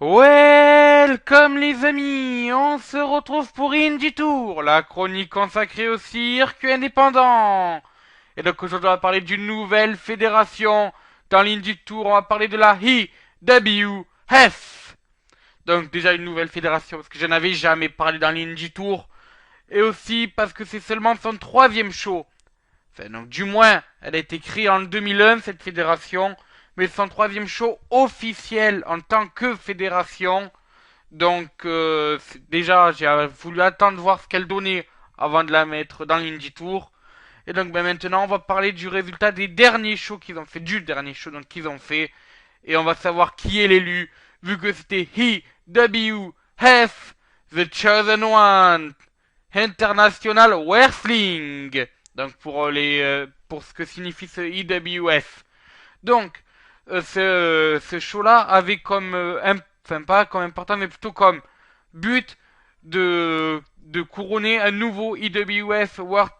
Welcome les amis, on se retrouve pour Indie Tour, la chronique consacrée au circuit indépendant. Et donc aujourd'hui on va parler d'une nouvelle fédération. Dans l'Indie Tour on va parler de la IWF. Donc déjà une nouvelle fédération parce que je n'avais jamais parlé dans l'Indie Tour. Et aussi parce que c'est seulement son troisième show. Enfin donc du moins elle a été créée en 2001 cette fédération. Mais son troisième show officiel en tant que fédération. Donc déjà j'ai voulu attendre de voir ce qu'elle donnait avant de la mettre dans l'Indie Tour. Et donc maintenant on va parler du résultat des derniers shows qu'ils ont fait, du dernier show donc qu'ils ont fait. Et on va savoir qui est l'élu, vu que c'était IWF, The Chosen One, International Wrestling. Donc pour ce que signifie ce IWF. Donc ce show-là avait comme enfin pas comme important mais plutôt comme but de couronner un nouveau IWF World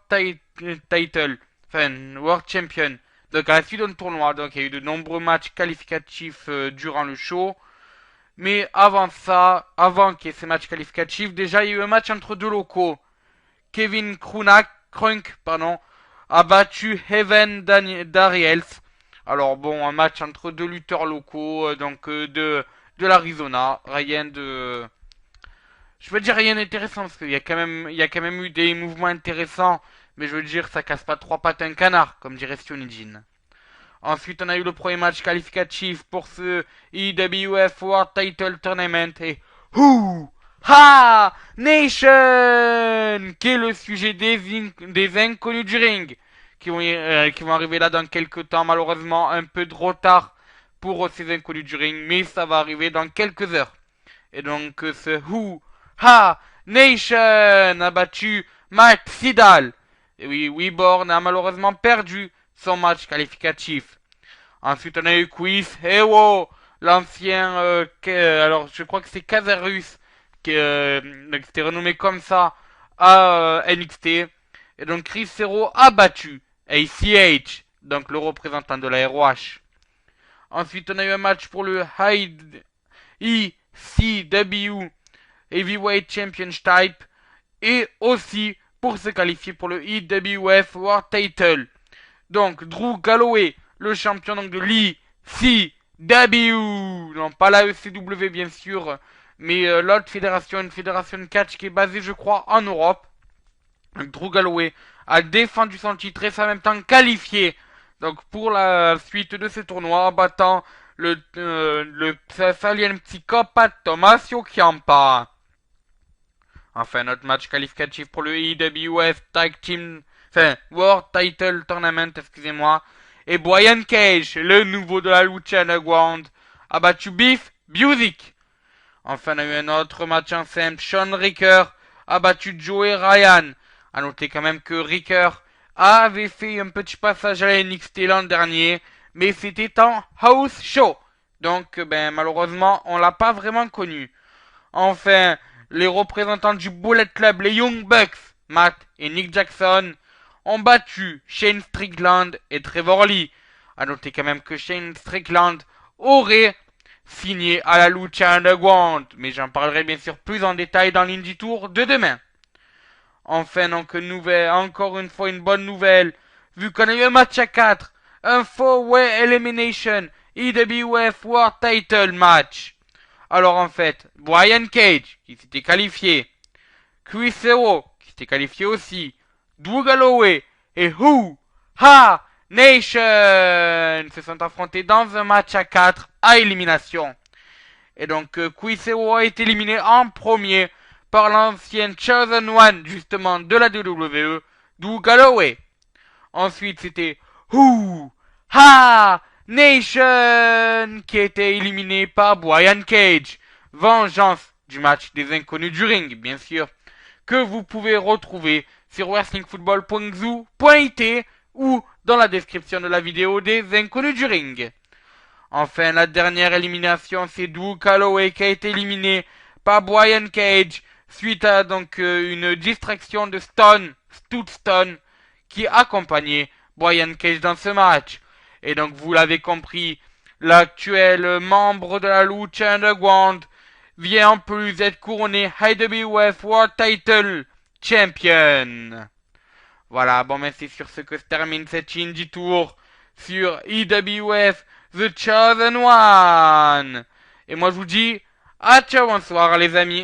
Title, enfin World Champion. Donc à la suite d'un tournoi, donc il y a eu de nombreux matchs qualificatifs durant le show. Mais avant ça, avant qu'il y ait ces matchs qualificatifs, déjà il y a eu un match entre deux locaux. Kevin Krunk, a battu Heaven Dariels. Alors bon, un match entre deux lutteurs locaux, de l'Arizona, rien de, je veux dire rien d'intéressant parce qu'il y a quand même eu des mouvements intéressants, mais je veux dire ça casse pas trois pattes à un canard, comme dirait Stoney Jean. Ensuite, on a eu le premier match qualificatif pour ce IWF World Title Tournament et Who Ha Nation, qui est le sujet des inconnus du ring, qui vont arriver là dans quelques temps, malheureusement un peu de retard pour ces inconnus du ring, mais ça va arriver dans quelques heures. Et donc ce Who Ha Nation a battu Matt Sydal. Et oui, Weborn a malheureusement perdu son match qualificatif. Ensuite, on a eu Chris Hero, l'ancien, alors je crois que c'est Kazarus, qui s'était renommé comme ça à NXT. Et donc Chris Hero a battu ACH, donc le représentant de la ROH. Ensuite, on a eu un match pour le ECW Heavyweight Championship et aussi pour se qualifier pour le IWF World Title. Donc Drew Galloway, le champion donc de l'ECW, non pas la ECW bien sûr, mais l'autre fédération, une fédération de catch qui est basée je crois en Europe. Donc Drew Galloway a défendu son titre et s'est en même temps qualifié donc pour la suite de ce tournoi en battant le salient psychopathe Tommaso Ciampa. Enfin, notre match qualificatif pour le IWF Tag Team, enfin, World Title Tournament, excusez-moi. Et Brian Cage, le nouveau de la Lucha Underground, a battu Beef Busick. Enfin, on a eu un autre match en simple. Sean Ricker a battu Joey Ryan. A noter quand même que Ricker avait fait un petit passage à la NXT l'an dernier, mais c'était en house show. Donc, malheureusement, on l'a pas vraiment connu. Enfin, les représentants du Bullet Club, les Young Bucks, Matt et Nick Jackson, ont battu Shane Strickland et Trevor Lee. A noter quand même que Shane Strickland aurait signé à la Lucha Underground, mais j'en parlerai bien sûr plus en détail dans l'Indie Tour de demain. Enfin, donc, encore une fois, une bonne nouvelle, vu qu'on a eu un match à 4, un 4-way elimination, IWF World Title match. Alors en fait, Brian Cage, qui s'était qualifié, Chris Hero, qui s'était qualifié aussi, Drew Galloway et Who Ha Nation se sont affrontés dans un match à 4 à élimination. Et donc Chris Hero a été éliminé en premier par l'ancien Chosen One justement de la WWE, Drew Galloway. Ensuite c'était Who Ha Nation qui a été éliminé par Brian Cage. Vengeance du match des inconnus du ring, bien sûr, que vous pouvez retrouver sur wrestlingfootball.zoo.it ou dans la description de la vidéo des inconnus du ring. Enfin, la dernière élimination, c'est Drew Galloway qui a été éliminé par Brian Cage suite à donc une distraction de Stu Stone, qui accompagnait Brian Cage dans ce match. Et donc, vous l'avez compris, l'actuel membre de la Lucha Underground vient en plus d'être couronné IWF World Title Champion. Voilà, bon, mais c'est sur ce que se termine cette Shinji Tour sur IWF The Chosen One. Et moi je vous dis à ciao, bonsoir les amis.